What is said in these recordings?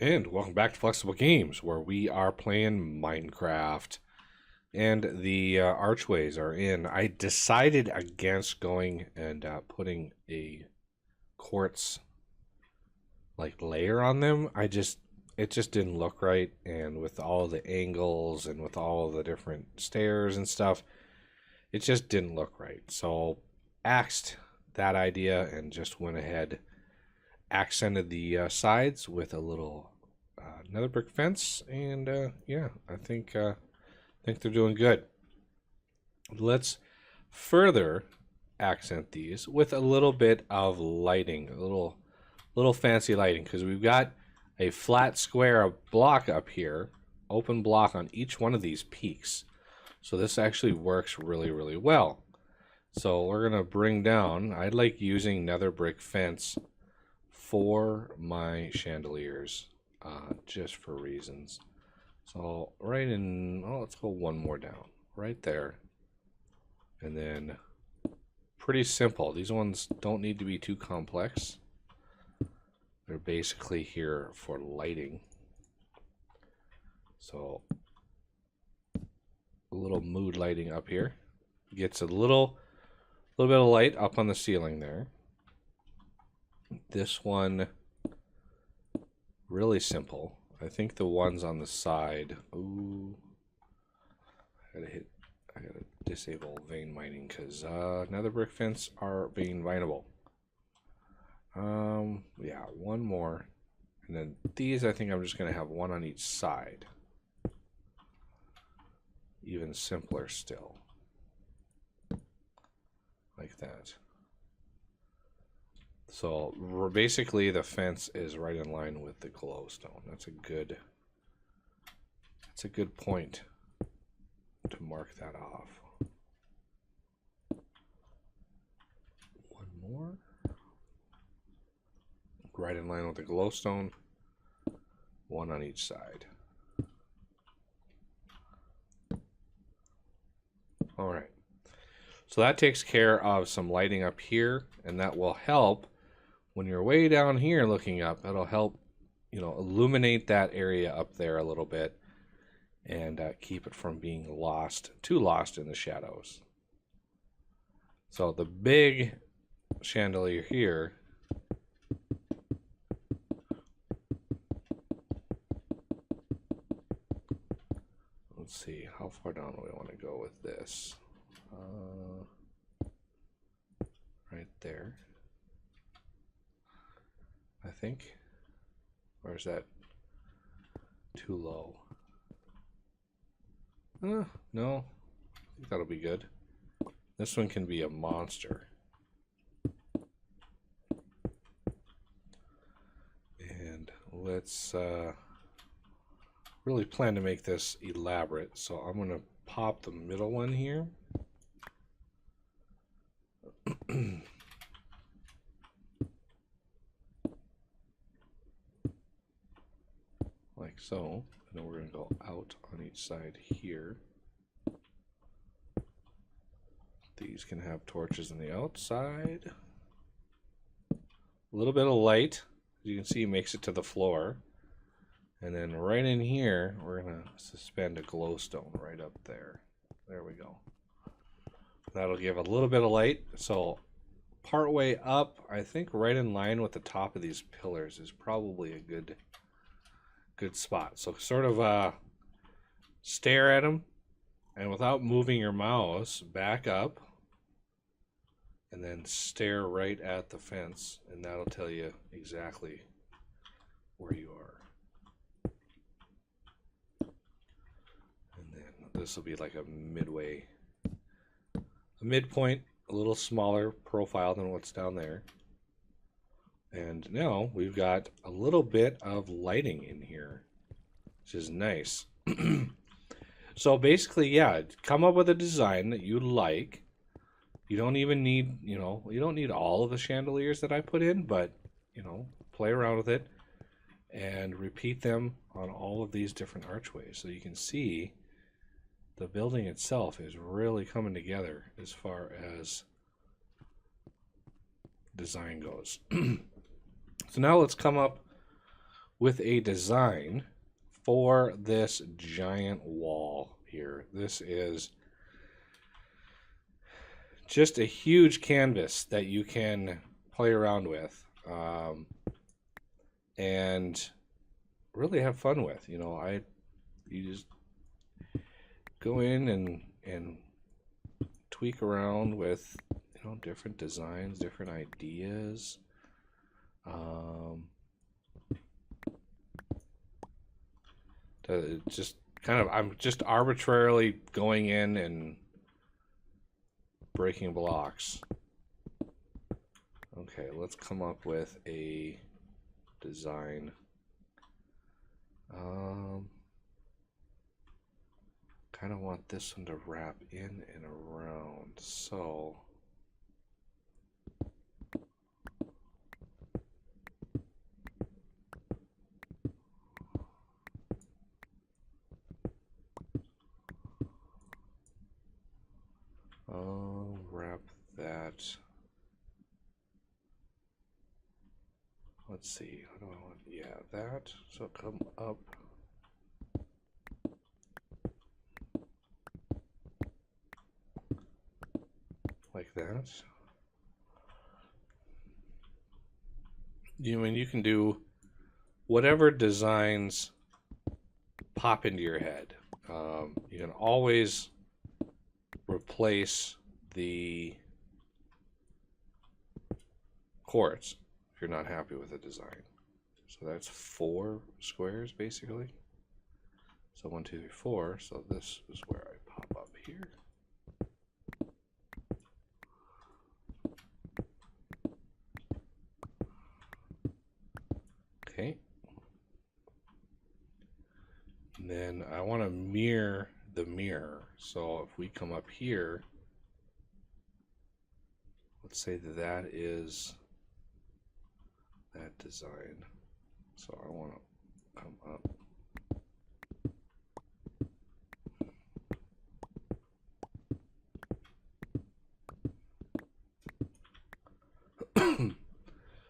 And welcome back to Flexible Games, where we are playing Minecraft. And the archways are in. I decided against going and putting a quartz layer on them. It just didn't look right, and with all the angles and with all the different stairs and stuff, it just didn't look right. So axed that idea and just went ahead, accented the sides with a little nether brick fence, and yeah, I think they're doing good. Let's further accent these with a little bit of lighting, a little fancy lighting, because we've got a flat square block up here, open block on each one of these peaks. So this actually works really, really well. So we're gonna bring down, I like using nether brick fence for my chandeliers, just for reasons. So right in, let's go one more down, right there. And then pretty simple. These ones don't need to be too complex. They're basically here for lighting. So a little mood lighting up here. Gets a little bit of light up on the ceiling there. This one, really simple. I think the ones on the side, ooh, I gotta disable vein mining because nether brick fence are vein mineable. Yeah, one more, and then these I think I'm just gonna have one on each side. Even simpler still, like that. So basically the fence is right in line with the glowstone. That's a good point to mark that off. One more. Right in line with the glowstone. One on each side. All right. So that takes care of some lighting up here, and that will help when you're way down here looking up. It'll help, illuminate that area up there a little bit and keep it from being too lost in the shadows. So the big chandelier here, let's see, how far down do we want to go with this? Right there, I think. Or is that too low? No, I think that'll be good. This one can be a monster. And let's really plan to make this elaborate. So I'm going to pop the middle one here. Like so. And then we're going to go out on each side here. These can have torches on the outside. A little bit of light, as you can see, makes it to the floor. And then right in here, we're going to suspend a glowstone right up there. There we go. That'll give a little bit of light. So part way up, I think right in line with the top of these pillars is probably a good spot. So sort of stare at them, and without moving your mouse, back up and then stare right at the fence, and that'll tell you exactly where you are. And then this will be like a midpoint, a little smaller profile than what's down there. And now we've got a little bit of lighting in here, which is nice. So basically, yeah, come up with a design that you like. You don't even need, you don't need all of the chandeliers that I put in, but, play around with it and repeat them on all of these different archways. So you can see the building itself is really coming together as far as design goes. So now let's come up with a design for this giant wall here. This is just a huge canvas that you can play around with and really have fun with. You know, you just go in and tweak around with, you know, different designs, different ideas. Just kind of, I'm just arbitrarily going in and breaking blocks. Okay, let's come up with a design. Kind of want this one to wrap in and around, so I'll wrap that. Let's see, how do I want, yeah, that, so come up. Like that. You can do whatever designs pop into your head. You can always replace the quartz if you're not happy with the design. So that's 4 squares basically. So 1, 2, 3, 4. So this is where I pop up here. Okay. And then I want to mirror the mirror. So if we come up here, let's say that is that design. So I want to come up.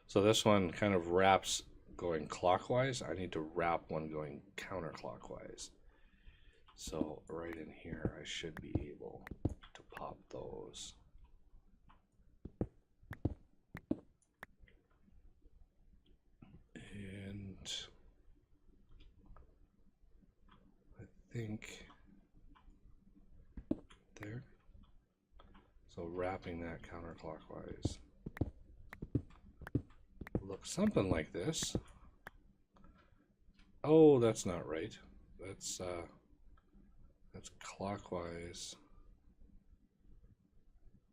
So this one kind of wraps going clockwise. I need to wrap one going counterclockwise. So right in here, I should be able to pop those. And I think there. So wrapping that counterclockwise. Looks something like this. Oh, that's not right. That's clockwise.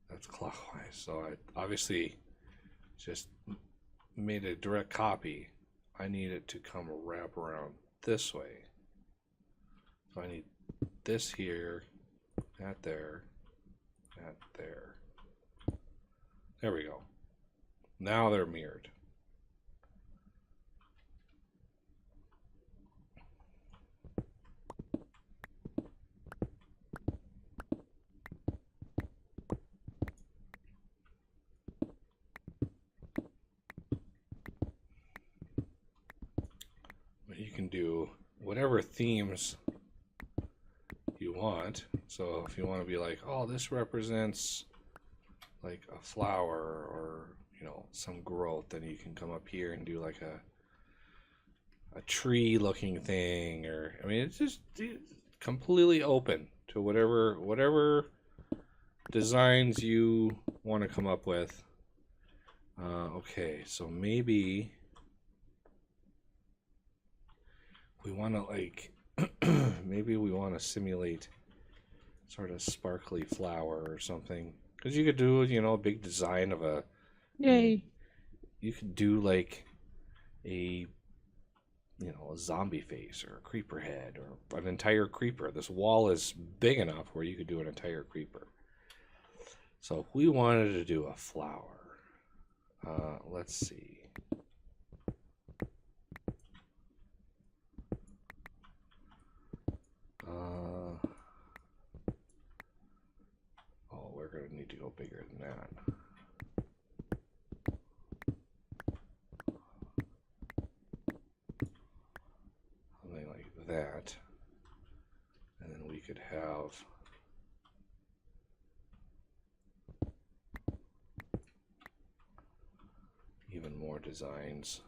That's clockwise. So I obviously just made a direct copy. I need it to come wrap around this way. So I need this here, that there, that there. There we go. Now they're mirrored. You can do whatever themes you want. So if you want to be like, oh, this represents like a flower or, you know, some growth, then you can come up here and do like a tree looking thing, or I mean, it's just completely open to whatever designs you want to come up with. Okay, so maybe we want to like maybe we want to simulate sort of sparkly flower or something, because you could do, you know, a big design of a, Yay. you could do like a, you know, a zombie face or a creeper head or an entire creeper. This wall is big enough where you could do an entire creeper. So if we wanted to do a flower, let's see. Oh, we're going to need to go bigger than that. that. And then we could have even more designs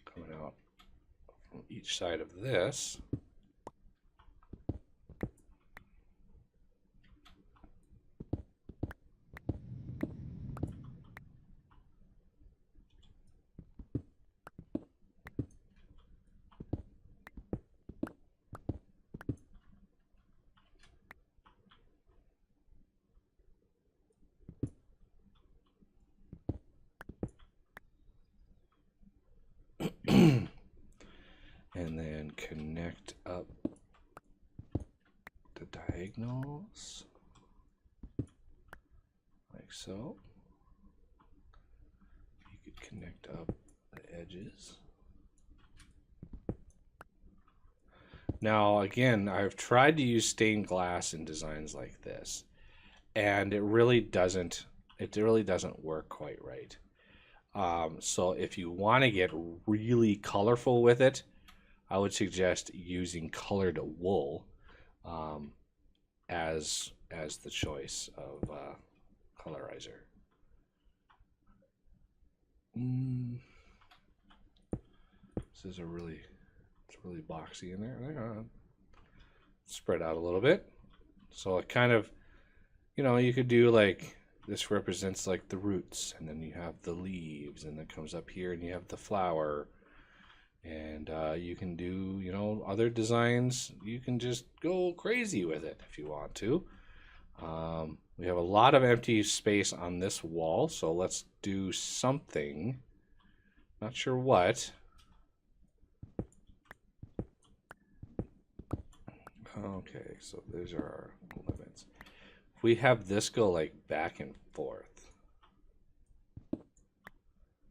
coming out from each side of this. And then connect up the diagonals like so. You could connect up the edges. Now again, I've tried to use stained glass in designs like this, and it really doesn't work quite right. So if you want to get really colorful with it, I would suggest using colored wool as the choice of colorizer. This is it's really boxy in there. Spread out a little bit, so it kind of, you could do like this represents like the roots, and then you have the leaves, and then comes up here, and you have the flower. And you can do, other designs. You can just go crazy with it if you want to. We have a lot of empty space on this wall, so let's do something. Not sure what. Okay, so these are our limits. If we have this go like back and forth,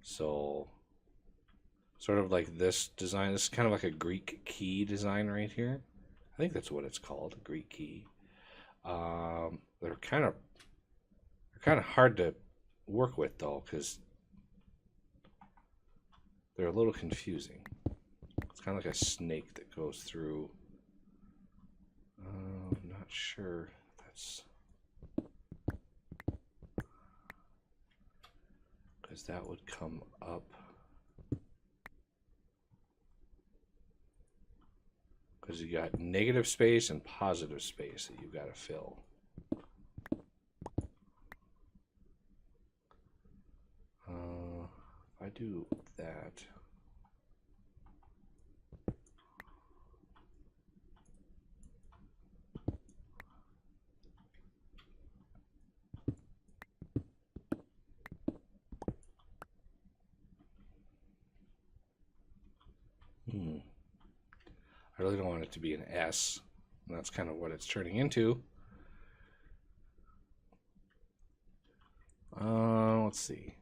so sort of like this design. This is kind of like a Greek key design right here. I think that's what it's called, a Greek key. They're kind of hard to work with though, because they're a little confusing. It's kind of like a snake that goes through. I'm not sure that's because that would come up. Because you got negative space and positive space that you've got to fill. If I do that, I really don't want it to be an S. And that's kind of what it's turning into. Let's see.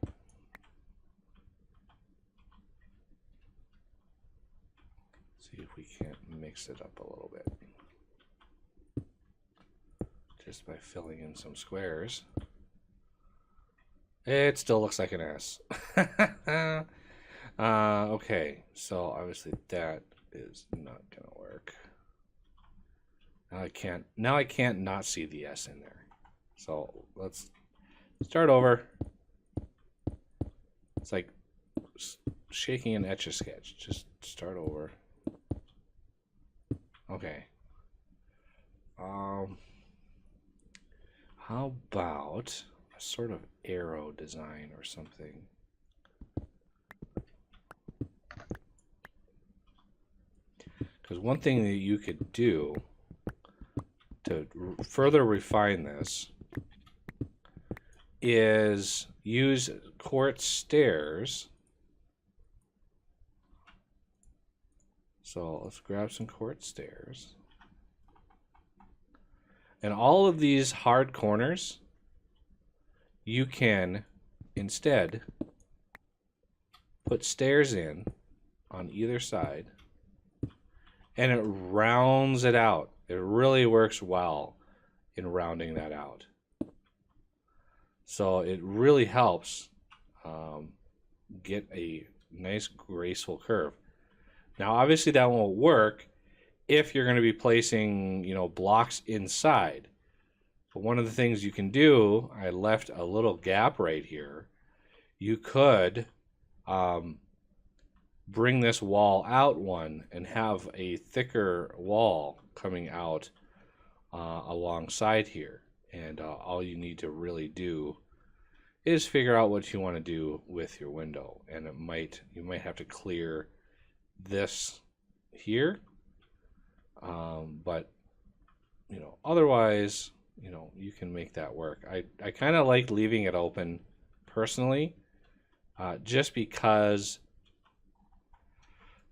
See if we can't mix it up a little bit. Just by filling in some squares. It still looks like an S. Okay, so obviously that is not gonna work. Now I can't not see the S in there. So let's start over. It's like shaking an Etch-a-Sketch. Just start over. Okay. How about a sort of arrow design or something? Because one thing that you could do to further refine this is use quartz stairs. So let's grab some quartz stairs. And all of these hard corners, you can instead put stairs in on either side, and it rounds it out. It really works well in rounding that out. So it really helps get a nice graceful curve. Now, obviously that won't work if you're going to be placing, you know, blocks inside. But one of the things you can do, I left a little gap right here. You could bring this wall out one and have a thicker wall coming out alongside here. And all you need to really do is figure out what you want to do with your window. And you might have to clear this here. But, you know, otherwise, you know, you can make that work. I kind of like leaving it open personally, just because,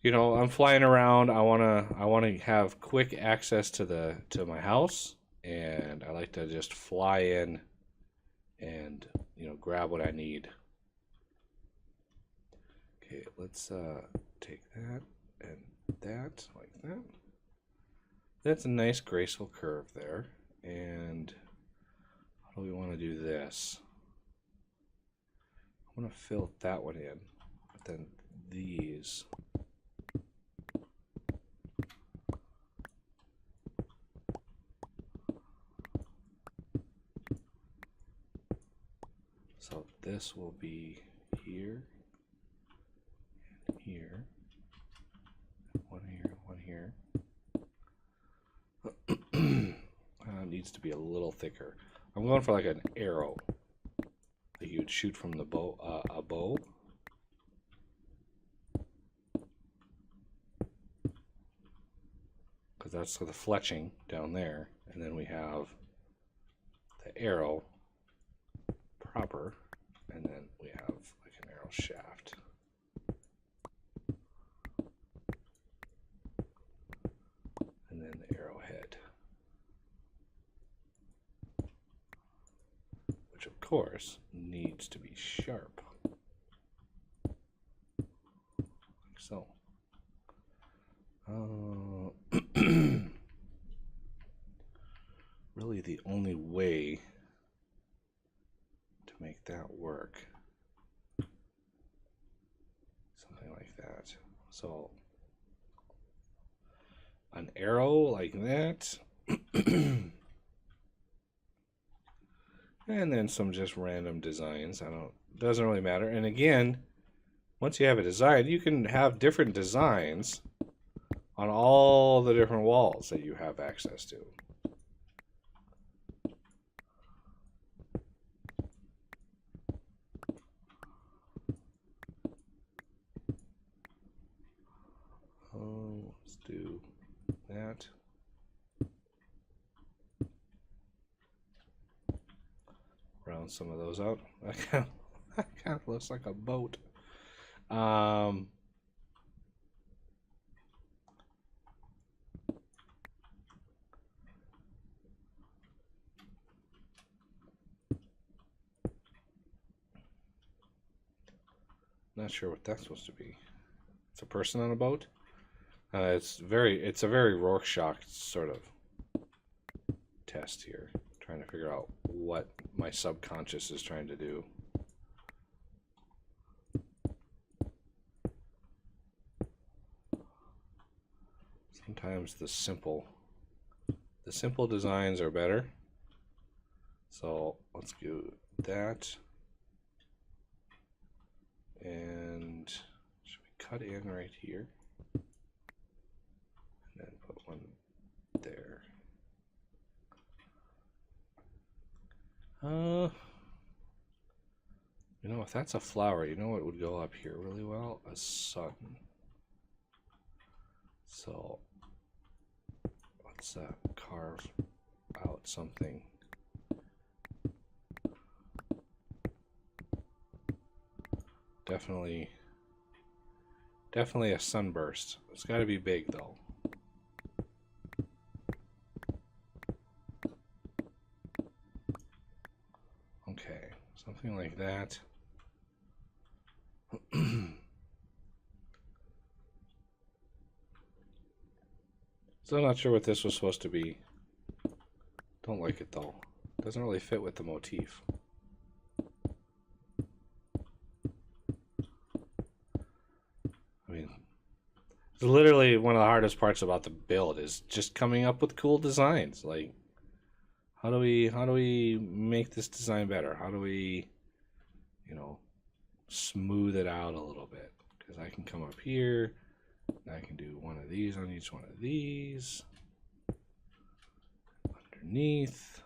you know, I'm flying around. I wanna have quick access to my house, and I like to just fly in and, you know, grab what I need. Okay, let's take that and that like that. That's a nice graceful curve there. And how do we want to do this? I want to fill that one in, but then these. So this will be here, and here, one here, one here. Needs to be a little thicker. I'm going for like an arrow that you would shoot from the bow, a bow. Because that's the fletching down there, and then we have the arrow proper, and then we have like an arrow shaft. And then the arrowhead. Which of course needs to be sharp. Like so. Really the only way to make that work. Something like that. So an arrow like that. And then some just random designs. Doesn't really matter. And again, once you have a design, you can have different designs on all the different walls that you have access to. Let's do that. Round some of those out. That kind of looks like a boat. Not sure what that's supposed to be. It's a person on a boat. It's a very Rorschach sort of test here, trying to figure out what my subconscious is trying to do. Sometimes the simple designs are better. So let's do that. And should we cut in right here? And then put one there. You know, if that's a flower, you know what would go up here really well? A sun. So let's carve out something. Definitely a sunburst. It's got to be big though. Okay, something like that. Still not sure what this was supposed to be. Don't like it though. Doesn't really fit with the motif. mean, it's literally one of the hardest parts about the build is just coming up with cool designs. Like, how do we make this design better? How do we, you know, smooth it out a little bit? Because I can come up here, and I can do one of these on each one of these. Underneath.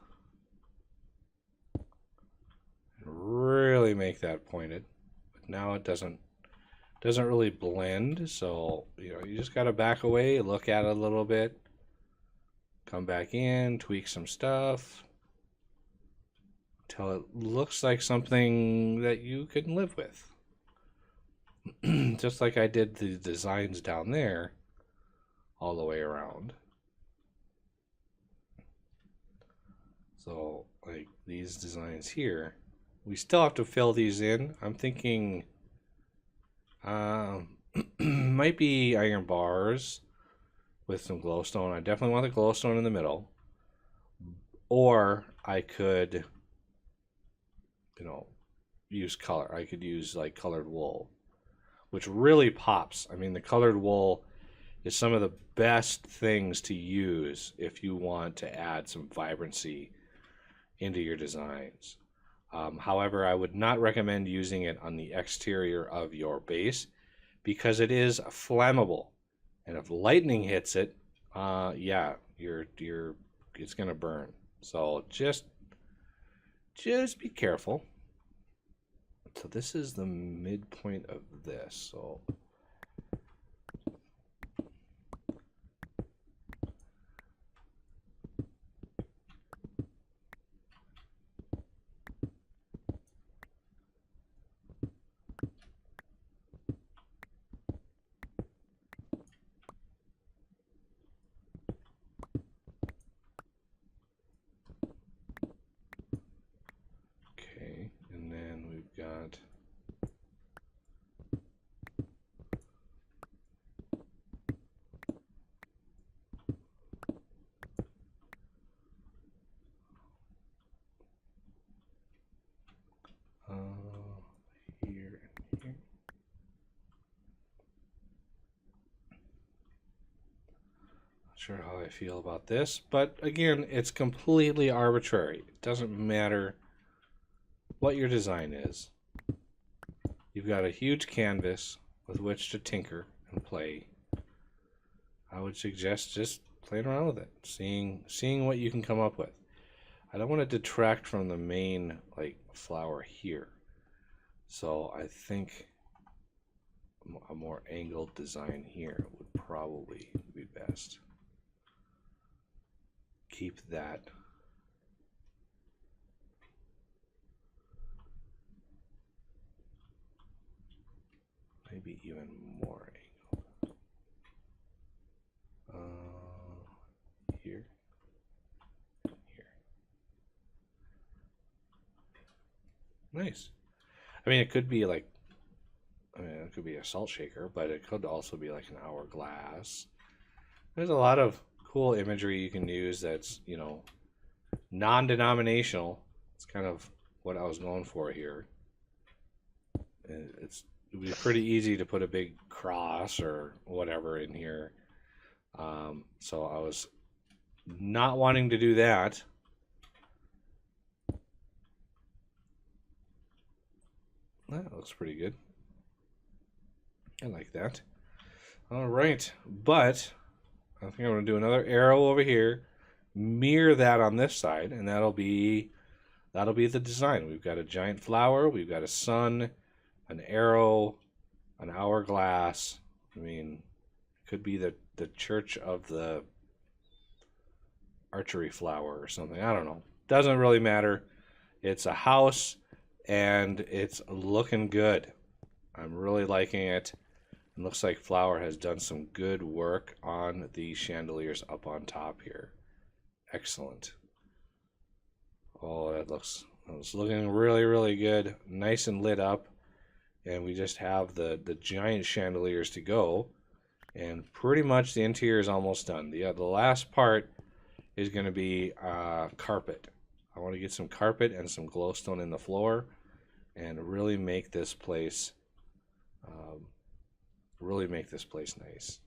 And really make that pointed. But now it doesn't really blend, so you know, you just gotta back away, look at it a little bit, come back in, tweak some stuff until it looks like something that you can live with. Just like I did the designs down there all the way around. So like these designs here, we still have to fill these in. I'm thinking might be iron bars with some glowstone. I definitely want the glowstone in the middle. Or I could, you know, use color. I could use like colored wool, which really pops. I mean, the colored wool is some of the best things to use if you want to add some vibrancy into your designs. However, I would not recommend using it on the exterior of your base because it is flammable, and if lightning hits it, yeah, it's gonna burn. So just be careful. So this is the midpoint of this. So got here and here. Not sure how I feel about this, but again, it's completely arbitrary. It doesn't matter what your design is. You've got a huge canvas with which to tinker and play. I would suggest just playing around with it, seeing what you can come up with. I don't want to detract from the main like flower here, so I think a more angled design here would probably be best. Keep that maybe even more angled. Here. Nice. I mean, it could be like, it could be a salt shaker, but it could also be like an hourglass. There's a lot of cool imagery you can use that's, you know, non-denominational. It's kind of what I was going for here. It would be pretty easy to put a big cross or whatever in here. So I was not wanting to do that. That looks pretty good. I like that. All right, but I think I'm going to do another arrow over here, mirror that on this side, and that'll be the design. We've got a giant flower, we've got a sun, an arrow, an hourglass. I mean, it could be the church of the archery flower or something. I don't know. Doesn't really matter. It's a house, and it's looking good. I'm really liking it. It looks like Flower has done some good work on the chandeliers up on top here. Excellent. Oh, it's looking really, really good. Nice and lit up. And we just have the giant chandeliers to go. And pretty much the interior is almost done. The last part is going to be carpet. I want to get some carpet and some glowstone in the floor and really make this place really make this place nice.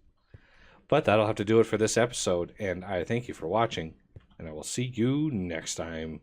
But that'll have to do it for this episode, and I thank you for watching, and I will see you next time.